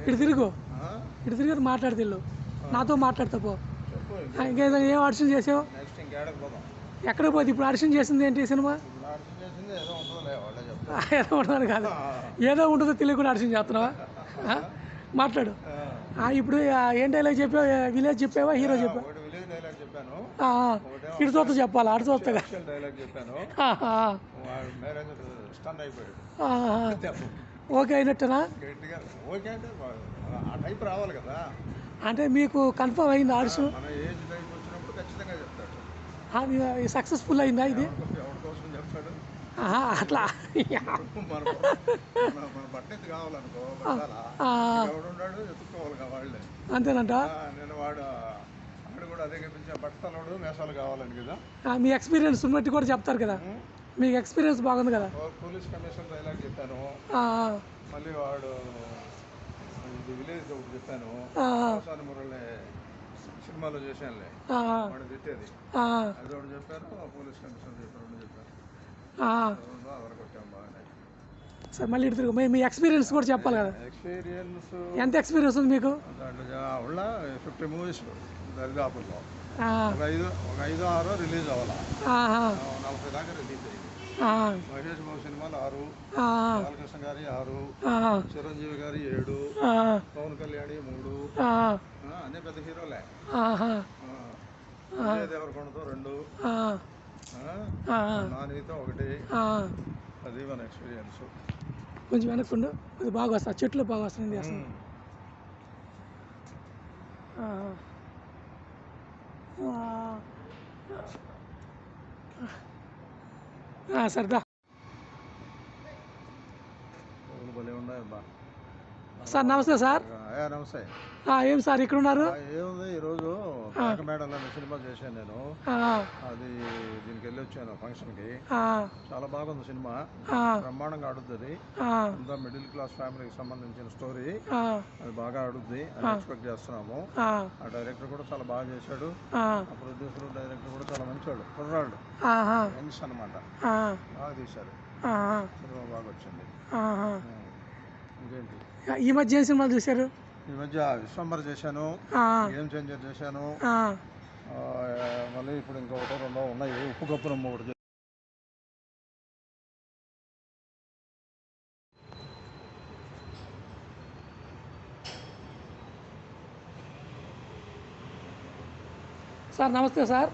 ఇటు తిరుగు, ఇటు తిరిగి మాట్లాడితే నాతో మాట్లాడతా పో. ఇంకేదో ఏం ఆడిషన్ చేసావు? ఎక్కడ పోతే ఇప్పుడు ఆడిషన్ చేసింది ఏంటి సినిమా? ఏదో ఉండదు కాదు, ఏదో ఉంటుందో తెలియకుండా ఆడిషన్ చేస్తున్నావా? మాట్లాడు. ఇప్పుడు ఏం డైలాగ్ చెప్పావు? విలేజ్ చెప్పావా, హీరో చెప్పావా? ఇటు చూస్తా చెప్పాలా, అటు చూస్తా. ఓకే అయినట్టేనా? అంటే మీకు కన్ఫర్మ్ అయింది ఆడిషన్? సక్సెస్ఫుల్ అయిందా ఇది? అట్లా అంతేనంట. మీ ఎక్స్పీరియన్స్ ఉన్నట్టు కూడా చెప్తారు కదా, మీకు ఎక్స్పీరియన్స్ బాగుంది కదా. పోలీస్ కమిషనర్ డైలాగ్ చెప్పాను, మళ్ళీ వాడు విలేజ్ ఒకటి చెప్పాను, మురళి సినిమాలో చేశానులే వాడు తిట్టేది అది ఒకటి చెప్పాను, పోలీస్ కమిషనర్ చెప్పాను చెప్పాను. సార్ మళ్ళీ ఇటు తిరుగు, మీ ఎక్స్పీరియన్స్ కూడా చెప్పాలి కదా. ఎక్స్పీరియన్స్ ఎంత ఎక్స్పీరియన్స్ ఉంది మీకు? దాంట్లో 50 మూవీస్ దరిదాపుల్లో ఒక 5-6 రిలీజ్ అవ్వాలి, 40 దాకా రిలీజ్ అయ్యింది. మహేష్ బాబు సినిమాలు 6, బాలకృష్ణ గారి 6, చిరంజీవి గారి 7, పవన్ కళ్యాణి 3, అన్ని పెద్ద హీరోలే. విజయ్ దేవరకొండతో 2, నానితో 1. అది మన ఎక్స్పీరియన్స్. కొంచెం వెనక్కుండు, అది బాగా వస్తా, చెట్లు బాగా వస్తుంది అసలు. సరదా సార్. నమస్తే సార్. నమస్తే. ఏం సార్ ఇక్కడ ఉన్నారు? ఏముంది, ఈరోజు మేడంలో సినిమా చేశాను నేను, అది దీనికి వెళ్ళి వచ్చాను ఫంక్షన్కి. చాలా బాగుంది సినిమా, బ్రహ్మాండంగా ఆడుద్ది. అంతా మిడిల్ క్లాస్ ఫ్యామిలీకి సంబంధించిన స్టోరీ, అది బాగా ఆడుద్ది అని ఎక్స్పెక్ట్ చేస్తున్నాము. ఆ డైరెక్టర్ కూడా చాలా బాగా చేశాడు, ఆ ప్రొడ్యూసర్ డైరెక్టర్ కూడా చాలా మంచివాడు, కుర్రాడు, యంగ్స్ అనమాట, బాగా తీశారు. సినిమా బాగా వచ్చింది. ఇంకేంటి ఈ మధ్య ఏం సినిమాలు చూశారు? ఈ మధ్య విశ్వంబర్ చేశాను, గేమ్ చేంజర్ చేశాను, మళ్ళీ ఇప్పుడు ఇంకొకటో 2 ఉన్నాయి, ఉప్పు కప్పునమ్మ ఒకటి. సార్ నమస్తే సార్.